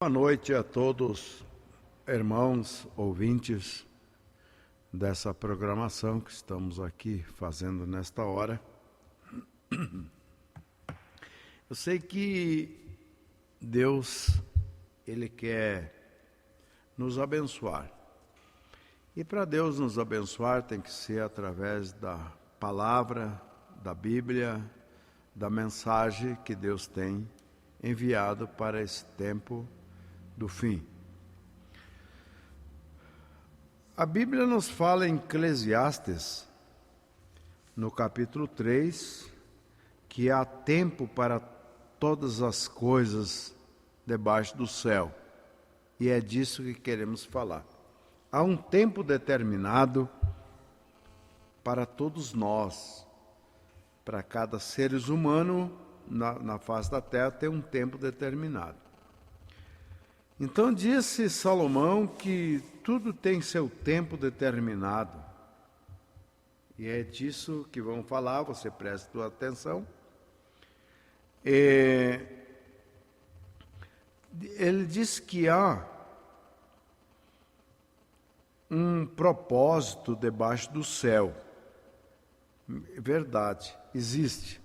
Boa noite a todos, irmãos, ouvintes dessa programação que estamos aqui fazendo nesta hora. Eu sei que Deus, Ele quer nos abençoar. E para Deus nos abençoar tem que ser através da palavra, da Bíblia, da mensagem que Deus tem enviado para esse tempo do fim. A Bíblia nos fala em Eclesiastes, no capítulo 3, que há tempo para todas as coisas debaixo do céu. E é disso que queremos falar. Há um tempo determinado para todos nós, para cada ser humano na face da terra tem um tempo determinado. Então disse Salomão que tudo tem seu tempo determinado. E é disso que vamos falar, você preste sua atenção. Ele diz que há um propósito debaixo do céu. Verdade, existe.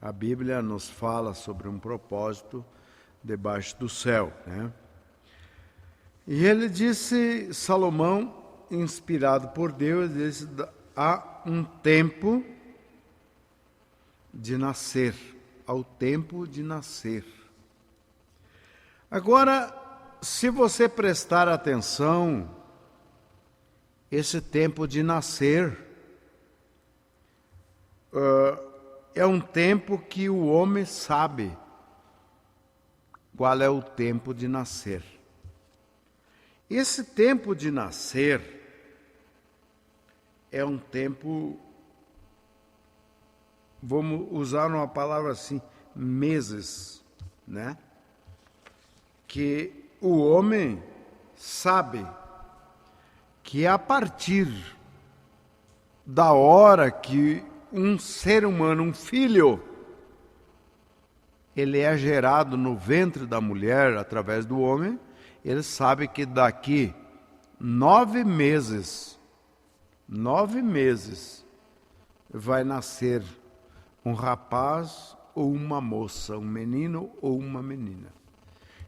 A Bíblia nos fala sobre um propósito debaixo do céu, né? E ele disse, Salomão, inspirado por Deus, disse, há um tempo de nascer, ao tempo de nascer. Agora, se você prestar atenção, esse tempo de nascer é um tempo que o homem sabe qual é o tempo de nascer. Esse tempo de nascer é um tempo, vamos usar uma palavra assim, meses, né? Que o homem sabe que a partir da hora que um ser humano, um filho, ele é gerado no ventre da mulher através do homem, ele sabe que daqui 9 meses vai nascer um rapaz ou uma moça, um menino ou uma menina.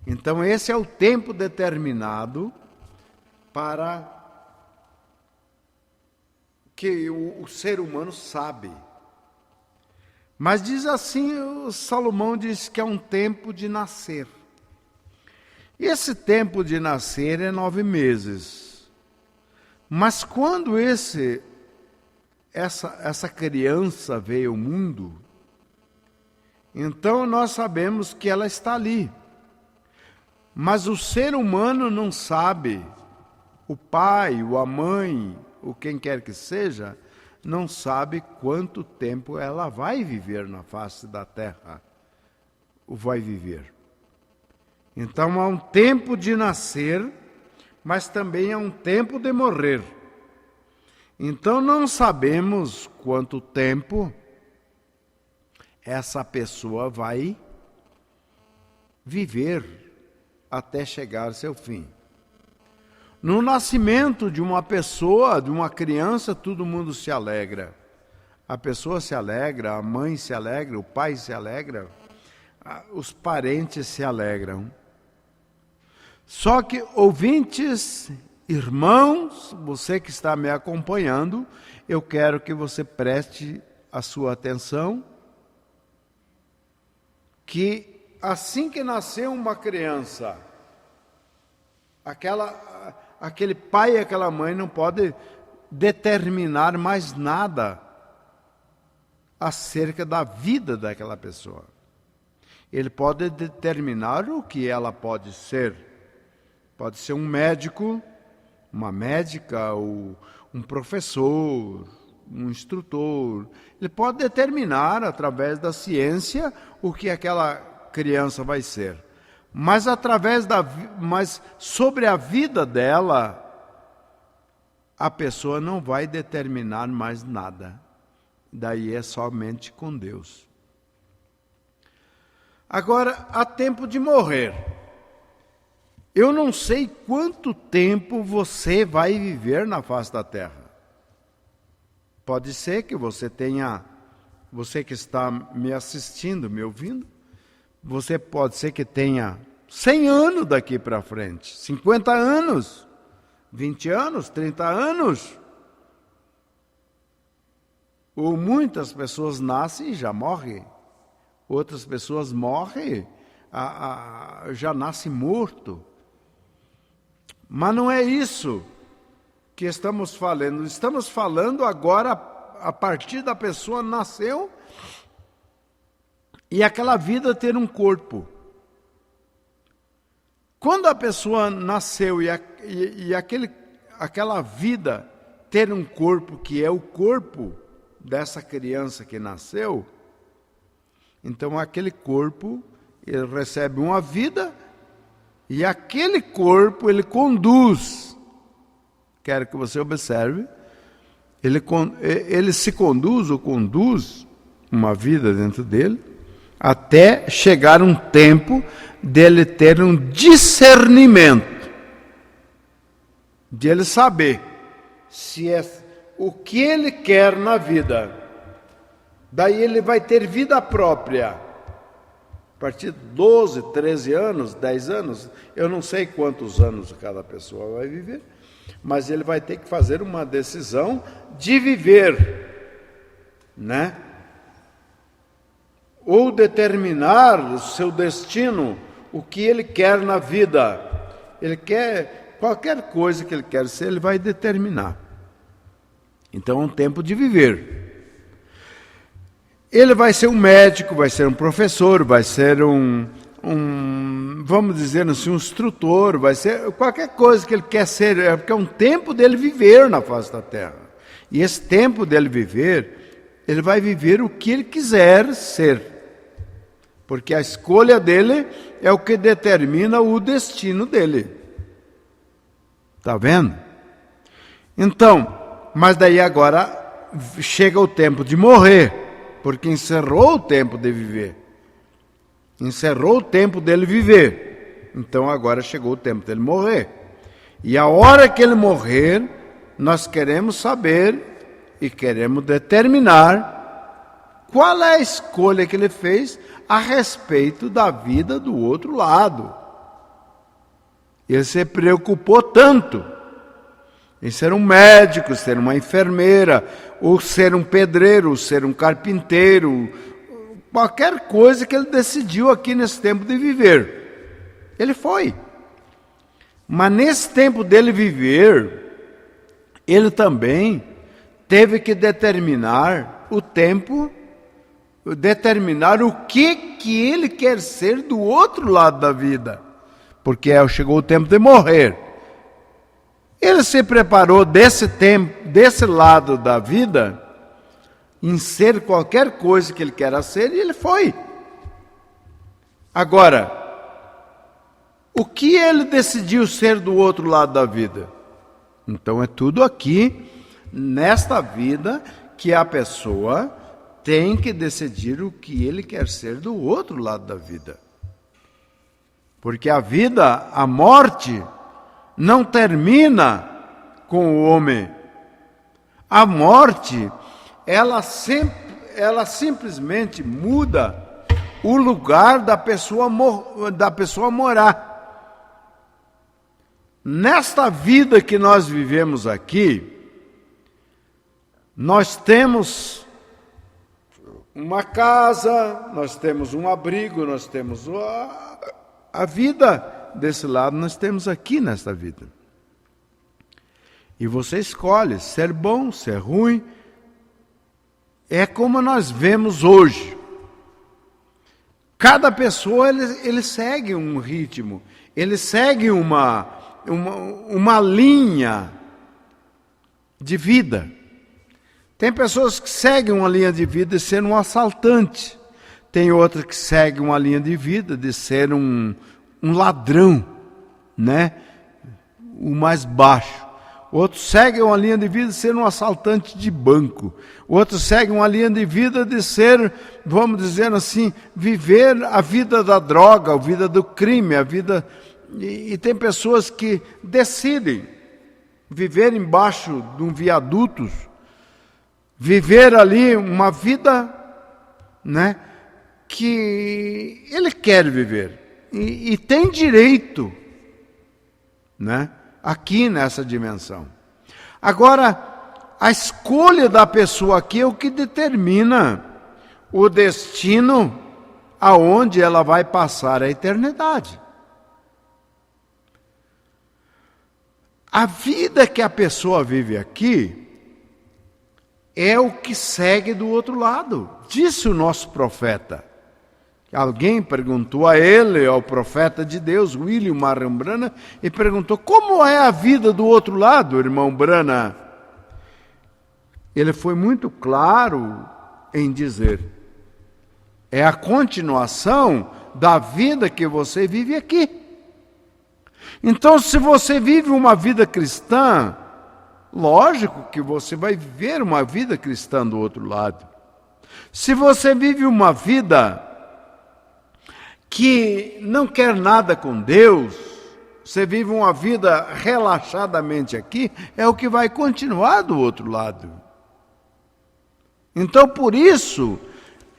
Então esse é o tempo determinado para que o ser humano sabe. Mas diz assim, o Salomão diz que é um tempo de nascer. E esse tempo de nascer é 9 meses. Mas quando essa criança veio ao mundo, então nós sabemos que ela está ali. Mas o ser humano não sabe, o pai, ou a mãe, ou quem quer que seja, não sabe quanto tempo ela vai viver na face da terra, ou vai viver. Então há um tempo de nascer, mas também há um tempo de morrer. Então não sabemos quanto tempo essa pessoa vai viver até chegar ao seu fim. No nascimento de uma pessoa, de uma criança, todo mundo se alegra. A pessoa se alegra, a mãe se alegra, o pai se alegra, os parentes se alegram. Só que, ouvintes, irmãos, você que está me acompanhando, eu quero que você preste a sua atenção, que assim que nasceu uma criança, aquele pai e aquela mãe não podem determinar mais nada acerca da vida daquela pessoa. Ele pode determinar o que ela pode ser. Pode ser um médico, uma médica, ou um professor, um instrutor. Ele pode determinar, através da ciência, o que aquela criança vai ser. Mas sobre a vida dela, a pessoa não vai determinar mais nada. Daí é somente com Deus. Agora, há tempo de morrer. Eu não sei quanto tempo você vai viver na face da terra. Pode ser que você que está me assistindo, me ouvindo, você pode ser que tenha 100 anos daqui para frente, 50 anos, 20 anos, 30 anos. Ou muitas pessoas nascem e já morrem. Outras pessoas morrem, já nascem morto. Mas não é isso que estamos falando. Estamos falando agora a partir da pessoa nasceu e aquela vida ter um corpo. Quando a pessoa nasceu e aquela vida ter um corpo que é o corpo dessa criança que nasceu, então aquele corpo, ele recebe uma vida e aquele corpo ele conduz. Quero que você observe, ele se conduz ou conduz uma vida dentro dele, até chegar um tempo dele ter um discernimento, de ele saber se é o que ele quer na vida. Daí ele vai ter vida própria. A partir de 12, 13 anos, 10 anos, eu não sei quantos anos cada pessoa vai viver, mas ele vai ter que fazer uma decisão de viver, né? Ou determinar o seu destino, o que ele quer na vida. Ele quer, qualquer coisa que ele quer ser, ele vai determinar. Então é um tempo de viver. Ele vai ser um médico, vai ser um professor, vai ser vamos dizer assim, um instrutor, vai ser qualquer coisa que ele quer ser, porque é um tempo dele viver na face da terra. E esse tempo dele viver, ele vai viver o que ele quiser ser. Porque a escolha dele é o que determina o destino dele. Está vendo? Então, mas daí agora chega o tempo de morrer, porque encerrou o tempo de viver. Encerrou o tempo dele viver. Então agora chegou o tempo dele morrer. E a hora que ele morrer, nós queremos saber e queremos determinar qual é a escolha que ele fez a respeito da vida do outro lado. Ele se preocupou tanto em ser um médico, ser uma enfermeira, ou ser um pedreiro, ou ser um carpinteiro, qualquer coisa que ele decidiu aqui nesse tempo de viver. Ele foi. Mas nesse tempo dele viver, ele também teve que determinar o tempo, determinar o que ele quer ser do outro lado da vida. Porque chegou o tempo de morrer. Ele se preparou desse tempo, desse lado da vida, em ser qualquer coisa que ele queira ser, e ele foi. Agora, o que ele decidiu ser do outro lado da vida? Então é tudo aqui, nesta vida, que a pessoa tem que decidir o que ele quer ser do outro lado da vida. Porque a vida, a morte, não termina com o homem. A morte, ela simplesmente muda o lugar da pessoa morar. Nesta vida que nós vivemos aqui, nós temos uma casa, nós temos um abrigo, nós temos a vida desse lado, nós temos aqui nesta vida. E você escolhe ser bom, ser ruim. É como nós vemos hoje. Cada pessoa, ele segue um ritmo, ele segue uma linha de vida. Tem pessoas que seguem uma linha de vida de ser um assaltante. Tem outras que seguem uma linha de vida de ser um ladrão, né? O mais baixo. Outros seguem uma linha de vida de ser um assaltante de banco. Outros seguem uma linha de vida de ser, vamos dizer assim, viver a vida da droga, a vida do crime, a vida E tem pessoas que decidem viver embaixo de um viaduto, viver ali uma vida, né, que ele quer viver. E tem direito, né, aqui nessa dimensão. Agora, a escolha da pessoa aqui é o que determina o destino aonde ela vai passar a eternidade. A vida que a pessoa vive aqui é o que segue do outro lado, disse o nosso profeta. Alguém perguntou a ele, ao profeta de Deus, William Marion Branham, e perguntou: como é a vida do outro lado, irmão Branham? Ele foi muito claro em dizer: é a continuação da vida que você vive aqui. Então, se você vive uma vida cristã, lógico que você vai viver uma vida cristã do outro lado. Se você vive uma vida que não quer nada com Deus, você vive uma vida relaxadamente aqui, é o que vai continuar do outro lado. Então, por isso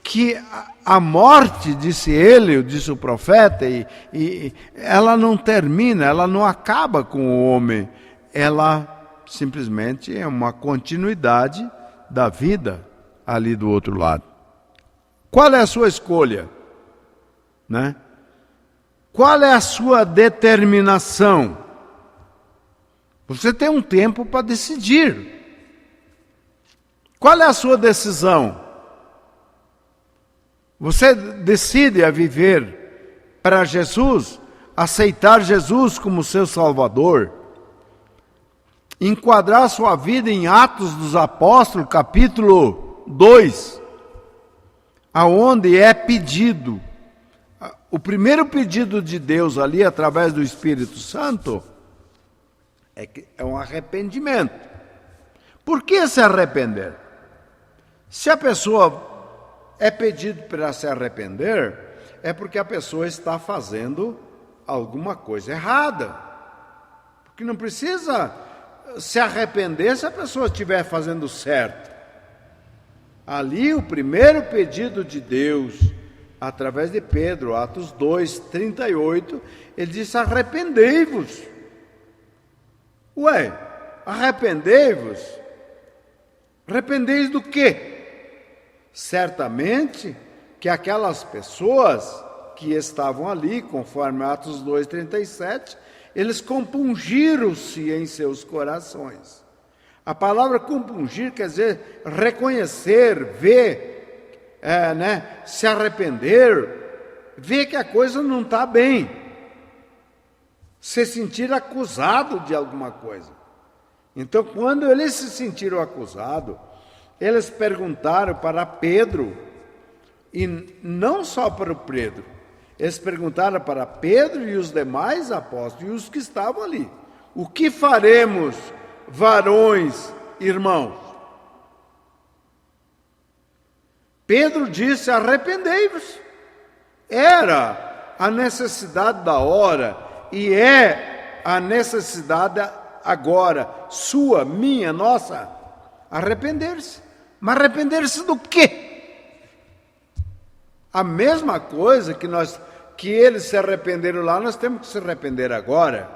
que a morte, disse ele, disse o profeta, e ela não termina, ela não acaba com o homem, ela simplesmente é uma continuidade da vida ali do outro lado. Qual é a sua escolha? Né? Qual é a sua determinação? Você tem um tempo para decidir. Qual é a sua decisão? Você decide a viver para Jesus, aceitar Jesus como seu Salvador, enquadrar sua vida em Atos dos Apóstolos, capítulo 2, aonde é pedido, o primeiro pedido de Deus ali, através do Espírito Santo, é um arrependimento. Por que se arrepender? Se a pessoa é pedido para se arrepender, é porque a pessoa está fazendo alguma coisa errada. Porque não precisa se arrepender se a pessoa estiver fazendo certo. Ali o primeiro pedido de Deus, através de Pedro, Atos 2, 38, ele disse: arrependei-vos. Ué, arrependei-vos? Arrependeis do quê? Certamente que aquelas pessoas que estavam ali, conforme Atos 2, 37, eles compungiram-se em seus corações. A palavra compungir quer dizer reconhecer, ver, se arrepender, ver que a coisa não está bem, se sentir acusado de alguma coisa. Então, quando eles se sentiram acusados, eles perguntaram para Pedro, e não só para o Pedro, eles perguntaram para Pedro e os demais apóstolos, e os que estavam ali: o que faremos, varões, irmãos? Pedro disse: arrependei-vos. Era a necessidade da hora, e é a necessidade agora, sua, minha, nossa, arrepender-se. Mas arrepender-se do quê? A mesma coisa que eles se arrependeram lá, nós temos que se arrepender agora.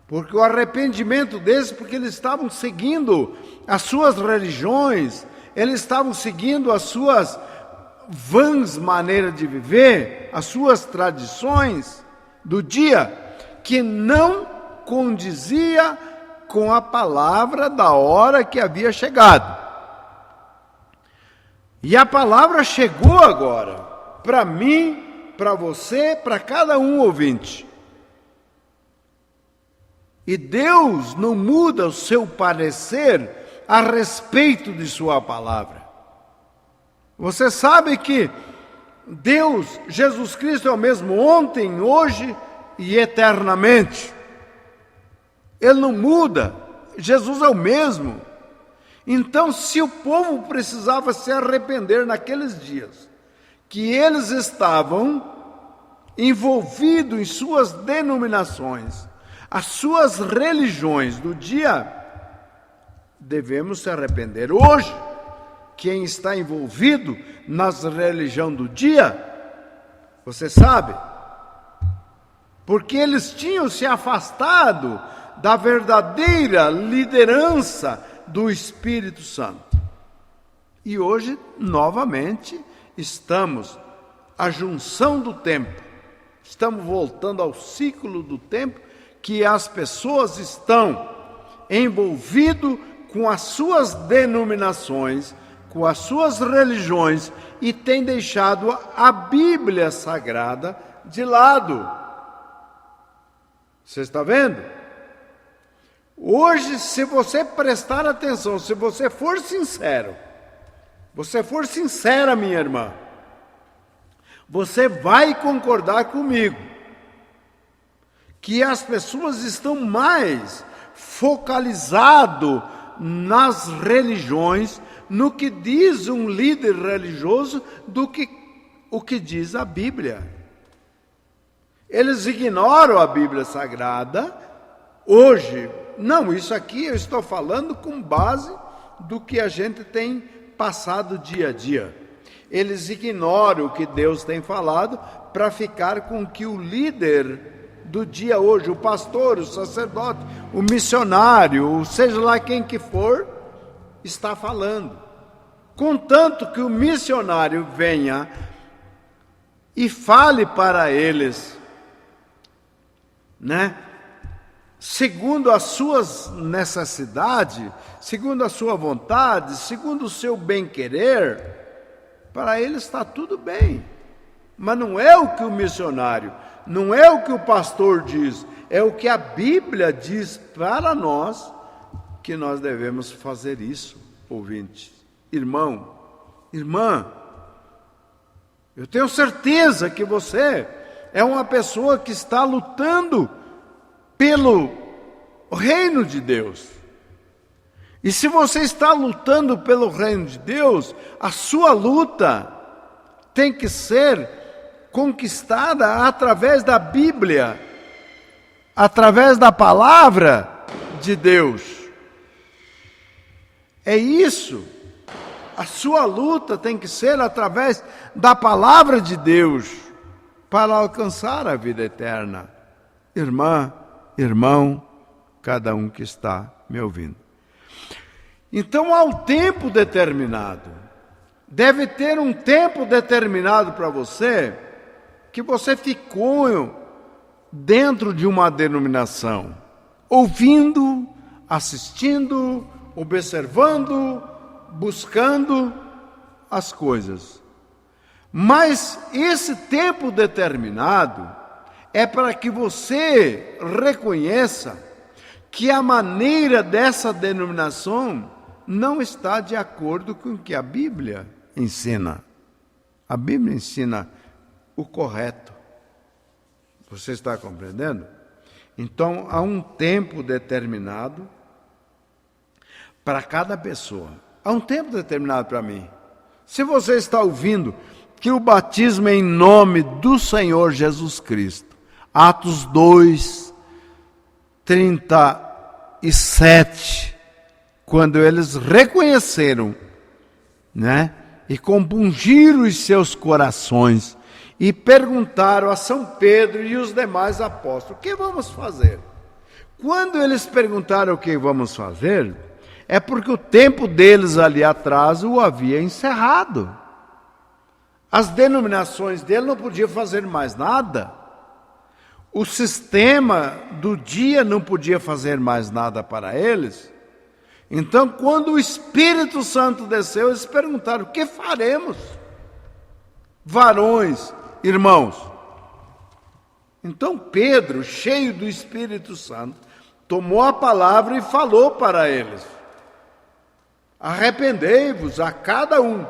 Porque o arrependimento deles, porque eles estavam seguindo as suas religiões, eles estavam seguindo as suas vãs maneiras de viver, as suas tradições do dia, que não condizia com a palavra da hora que havia chegado. E a palavra chegou agora, para mim, para você, para cada um ouvinte. E Deus não muda o seu parecer a respeito de sua palavra. Você sabe que Deus, Jesus Cristo, é o mesmo ontem, hoje e eternamente. Ele não muda, Jesus é o mesmo. Então, se o povo precisava se arrepender naqueles dias, que eles estavam envolvido em suas denominações, as suas religiões do dia, devemos se arrepender. Hoje, quem está envolvido nas religiões do dia, você sabe, porque eles tinham se afastado da verdadeira liderança do Espírito Santo. E hoje, novamente, estamos à junção do tempo. Estamos voltando ao ciclo do tempo que as pessoas estão envolvidas com as suas denominações, com as suas religiões e têm deixado a Bíblia Sagrada de lado. Você está vendo? Hoje, se você prestar atenção, se você for sincero, você for sincera, minha irmã, você vai concordar comigo que as pessoas estão mais focalizadas nas religiões, no que diz um líder religioso, do que o que diz a Bíblia. Eles ignoram a Bíblia Sagrada hoje. Não, isso aqui eu estou falando com base do que a gente tem passado dia a dia. Eles ignoram o que Deus tem falado para ficar com o que o líder do dia hoje, o pastor, o sacerdote, o missionário, seja lá quem que for, está falando. Contanto que o missionário venha e fale para eles, segundo as suas necessidades, segundo a sua vontade, segundo o seu bem-querer, para eles está tudo bem. Mas não é o que o missionário, não é o que o pastor diz, é o que a Bíblia diz para nós, que nós devemos fazer isso, ouvinte. Irmão, irmã, eu tenho certeza que você é uma pessoa que está lutando pelo reino de Deus. E se você está lutando pelo reino de Deus, a sua luta tem que ser conquistada através da Bíblia, através da palavra de Deus. É isso. A sua luta tem que ser através da palavra de Deus para alcançar a vida eterna. Irmã, irmão, cada um que está me ouvindo. Então há um tempo determinado. Deve ter um tempo determinado para você, que você ficou dentro de uma denominação, ouvindo, assistindo, observando, buscando as coisas. Mas esse tempo determinado é para que você reconheça que a maneira dessa denominação não está de acordo com o que a Bíblia ensina. A Bíblia ensina o correto. Você está compreendendo? Então, há um tempo determinado para cada pessoa. Há um tempo determinado para mim. Se você está ouvindo que o batismo é em nome do Senhor Jesus Cristo, Atos 2, 37, quando eles reconheceram, e compungiram os seus corações e perguntaram a São Pedro e os demais apóstolos: o que vamos fazer? Quando eles perguntaram o que vamos fazer, é porque o tempo deles ali atrás o havia encerrado. As denominações dele não podiam fazer mais nada. O sistema do dia não podia fazer mais nada para eles. Então, quando o Espírito Santo desceu, eles perguntaram: o que faremos? Varões, irmãos. Então Pedro, cheio do Espírito Santo, tomou a palavra e falou para eles: arrependei-vos a cada um.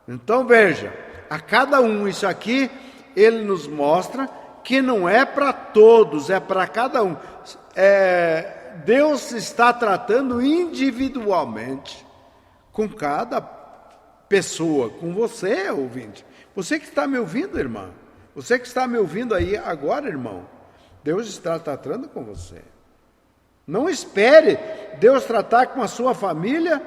Então veja, a cada um, isso aqui ele nos mostra que não é para todos, é para cada um. Deus está tratando individualmente com cada pessoa, com você, ouvinte. Você que está me ouvindo, irmã, Você que está me ouvindo aí agora, irmão, Deus está tratando com você. Não espere Deus tratar com a sua família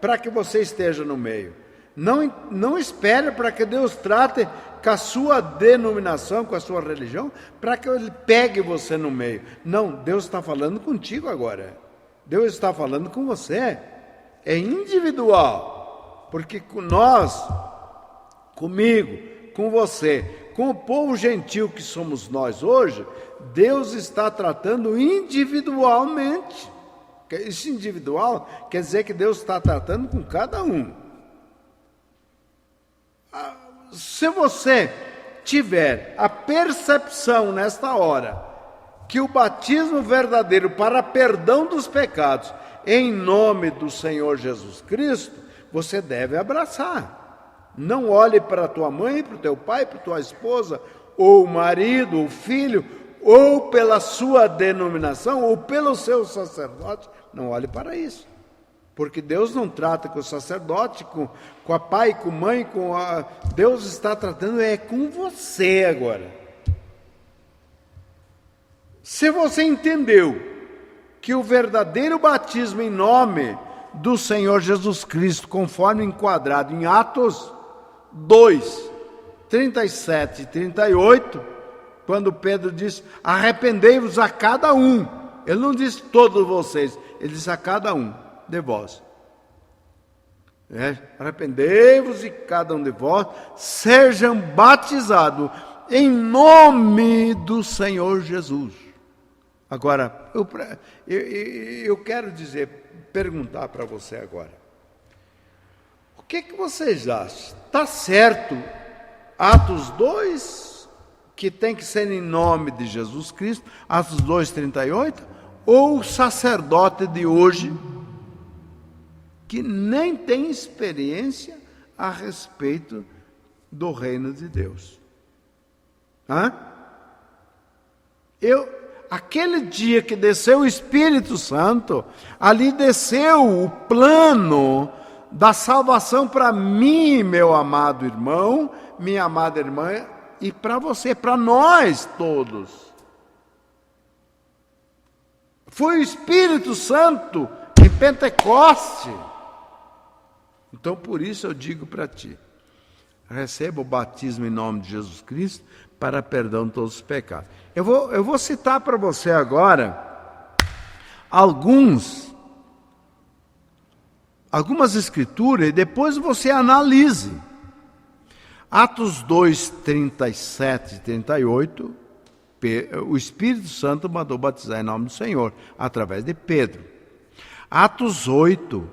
para que você esteja no meio. Não espere para que Deus trate com a sua denominação, com a sua religião, para que Ele pegue você no meio. Não, Deus está falando contigo agora. Deus está falando com você. É individual. Porque com nós, comigo, com você, com o povo gentil que somos nós hoje, Deus está tratando individualmente. Isso individual quer dizer que Deus está tratando com cada um. Se você tiver a percepção nesta hora que o batismo verdadeiro para perdão dos pecados em nome do Senhor Jesus Cristo, você deve abraçar. Não olhe para a tua mãe, para o teu pai, para a tua esposa, ou o marido, ou o filho, ou pela sua denominação, ou pelo seu sacerdote. Não olhe para isso. Porque Deus não trata com o sacerdote, com a pai, com a mãe, Deus está tratando com você agora. Se você entendeu que o verdadeiro batismo em nome do Senhor Jesus Cristo, conforme enquadrado em Atos 2, 37 e 38, quando Pedro diz, arrependei-vos a cada um. Ele não diz todos vocês, ele diz a cada um de vós. Arrependei-vos e cada um de vós sejam batizados em nome do Senhor Jesus. Agora, eu quero perguntar para você agora. O que vocês acham? Está certo Atos 2, que tem que ser em nome de Jesus Cristo, Atos 2, 38, ou o sacerdote de hoje, que nem tem experiência a respeito do reino de Deus? Aquele dia que desceu o Espírito Santo, ali desceu o plano da salvação para mim, meu amado irmão, minha amada irmã, e para você, para nós todos. Foi o Espírito Santo em Pentecoste. Então, por isso eu digo para ti, receba o batismo em nome de Jesus Cristo para perdão de todos os pecados. Eu vou citar para você agora algumas escrituras e depois você analise. Atos 2, 37 e 38, o Espírito Santo mandou batizar em nome do Senhor, através de Pedro. Atos 8,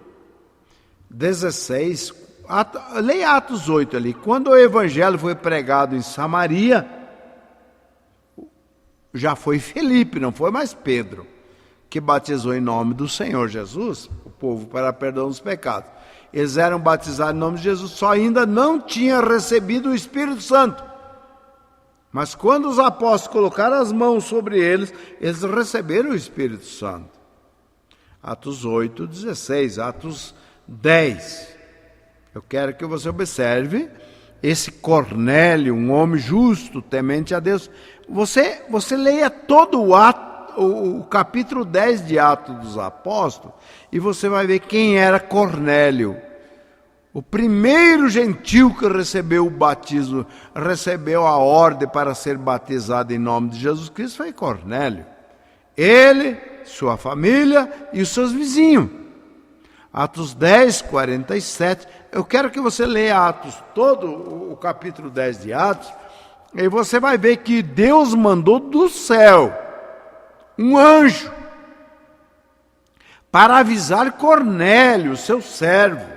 16, leia Atos 8 ali. Quando o evangelho foi pregado em Samaria, já foi Felipe, não foi mais Pedro, que batizou em nome do Senhor Jesus, o povo para perdão dos pecados. Eles eram batizados em nome de Jesus, só ainda não tinham recebido o Espírito Santo. Mas quando os apóstolos colocaram as mãos sobre eles, eles receberam o Espírito Santo. Atos 8, 16, Atos 10. Eu quero que você observe esse Cornélio, um homem justo, temente a Deus. Você leia todo o capítulo 10 de Atos dos Apóstolos e você vai ver quem era Cornélio. O primeiro gentil que recebeu o batismo, recebeu a ordem para ser batizado em nome de Jesus Cristo, foi Cornélio. Ele, sua família e os seus vizinhos. Atos 10, 47. Eu quero que você leia Atos, todo o capítulo 10 de Atos, e você vai ver que Deus mandou do céu um anjo para avisar Cornélio, seu servo,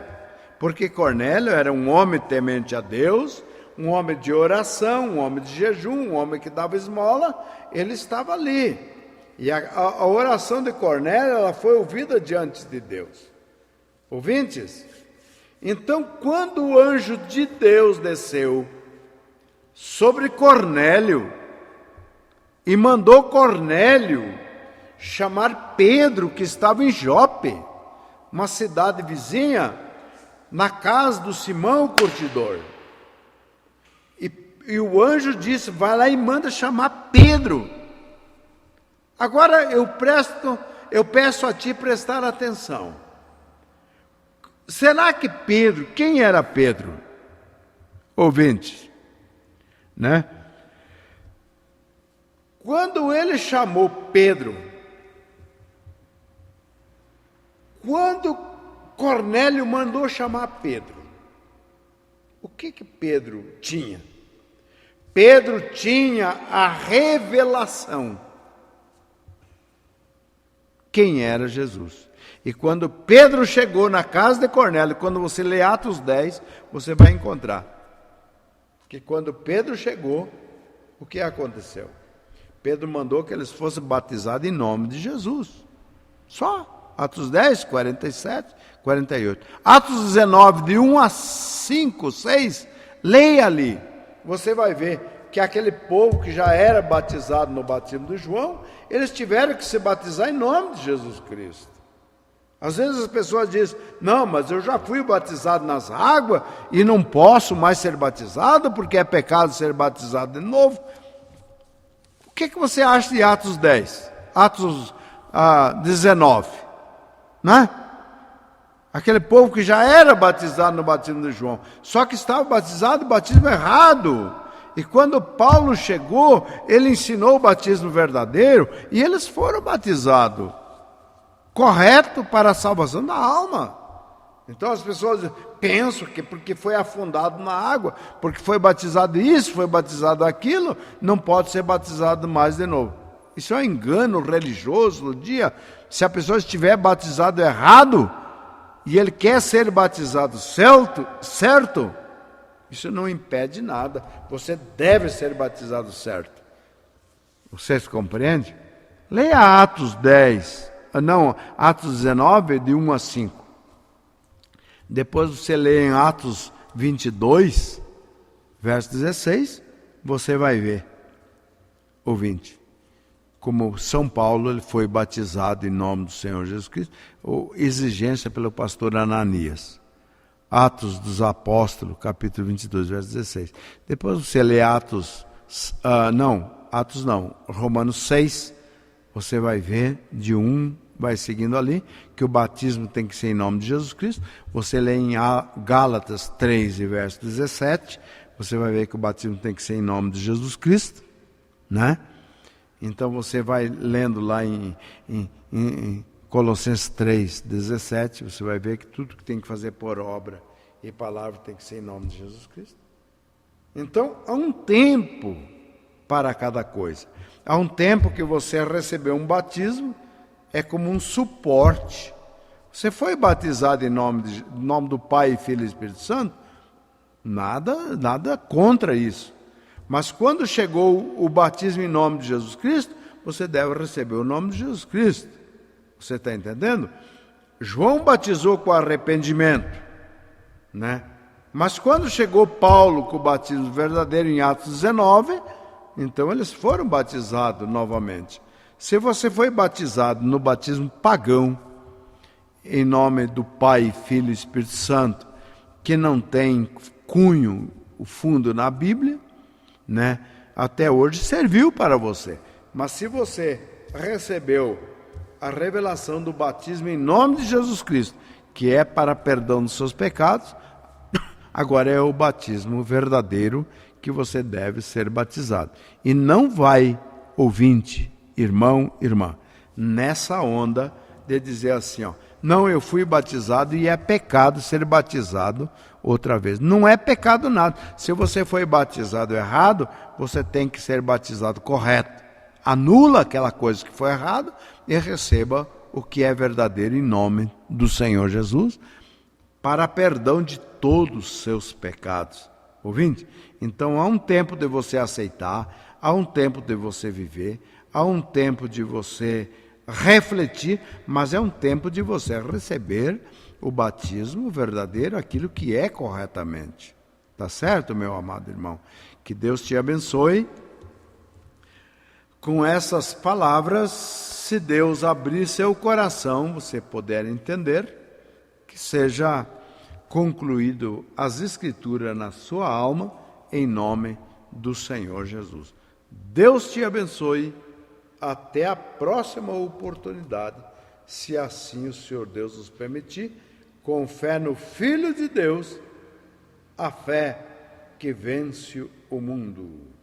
porque Cornélio era um homem temente a Deus, um homem de oração, um homem de jejum, um homem que dava esmola, ele estava ali. E a oração de Cornélio, ela foi ouvida diante de Deus. Ouvintes? Então, quando o anjo de Deus desceu sobre Cornélio e mandou Cornélio chamar Pedro, que estava em Jope, uma cidade vizinha, na casa do Simão o curtidor. E o anjo disse, vai lá e manda chamar Pedro. Agora eu peço a ti prestar atenção. Será que Pedro, quem era Pedro? Ouvinte, né? Quando ele chamou Pedro, quando Cornélio mandou chamar Pedro, o que Pedro tinha? Pedro tinha a revelação. Quem era Jesus? E quando Pedro chegou na casa de Cornélio, quando você lê Atos 10, você vai encontrar que quando Pedro chegou, o que aconteceu? Pedro mandou que eles fossem batizados em nome de Jesus. Só. Atos 10, 47, 48. Atos 19, de 1 a 5, 6, leia ali. Você vai ver que aquele povo que já era batizado no batismo de João, eles tiveram que se batizar em nome de Jesus Cristo. Às vezes as pessoas dizem, não, mas eu já fui batizado nas águas e não posso mais ser batizado porque é pecado ser batizado de novo. O que você acha de Atos 10? Atos 19? Né? Aquele povo que já era batizado no batismo de João, só que estava batizado no batismo errado. E quando Paulo chegou, ele ensinou o batismo verdadeiro e eles foram batizados. Correto para a salvação da alma. Então as pessoas pensam que porque foi afundado na água, porque foi batizado isso, foi batizado aquilo, não pode ser batizado mais de novo. Isso é um engano religioso no dia. Se a pessoa estiver batizado errado e ele quer ser batizado certo, isso não impede nada. Você deve ser batizado certo. Vocês compreendem? Leia Atos 19, de 1 a 5. Depois você lê em Atos 22, verso 16, você vai ver, ouvinte, como São Paulo ele foi batizado em nome do Senhor Jesus Cristo, ou exigência pelo pastor Ananias. Atos dos Apóstolos, capítulo 22, verso 16. Depois você lê Romanos 6, você vai ver de 1, vai seguindo ali, que o batismo tem que ser em nome de Jesus Cristo. Você lê em Gálatas 3, verso 17, você vai ver que o batismo tem que ser em nome de Jesus Cristo, né? Então você vai lendo lá em Colossenses 3, 17, você vai ver que tudo que tem que fazer por obra e palavra tem que ser em nome de Jesus Cristo. Então, há um tempo para cada coisa. Há um tempo que você recebeu um batismo, é como um suporte. Você foi batizado em nome do Pai, Filho e Espírito Santo? Nada contra isso. Mas quando chegou o batismo em nome de Jesus Cristo, você deve receber o nome de Jesus Cristo. Você está entendendo? João batizou com arrependimento, né? Mas quando chegou Paulo com o batismo verdadeiro em Atos 19, então eles foram batizados novamente. Se você foi batizado no batismo pagão, em nome do Pai, Filho e Espírito Santo, que não tem cunho, o fundo na Bíblia, né? Até hoje serviu para você. Mas se você recebeu a revelação do batismo em nome de Jesus Cristo, que é para perdão dos seus pecados, agora é o batismo verdadeiro que você deve ser batizado. E não vai, ouvinte, irmão, irmã, nessa onda de dizer assim, não, eu fui batizado e é pecado ser batizado outra vez. Não é pecado nada. Se você foi batizado errado, você tem que ser batizado correto. Anula aquela coisa que foi errada e receba o que é verdadeiro em nome do Senhor Jesus, para perdão de todos os seus pecados. Ouvinte? Então há um tempo de você aceitar, há um tempo de você viver, há um tempo de você refletir, mas é um tempo de você receber o batismo verdadeiro, aquilo que é corretamente. Tá certo, meu amado irmão? Que Deus te abençoe. Com essas palavras, se Deus abrir seu coração, você puder entender, que seja concluído as Escrituras na sua alma, em nome do Senhor Jesus. Deus te abençoe. Até a próxima oportunidade, se assim o Senhor Deus nos permitir, com fé no Filho de Deus, a fé que vence o mundo.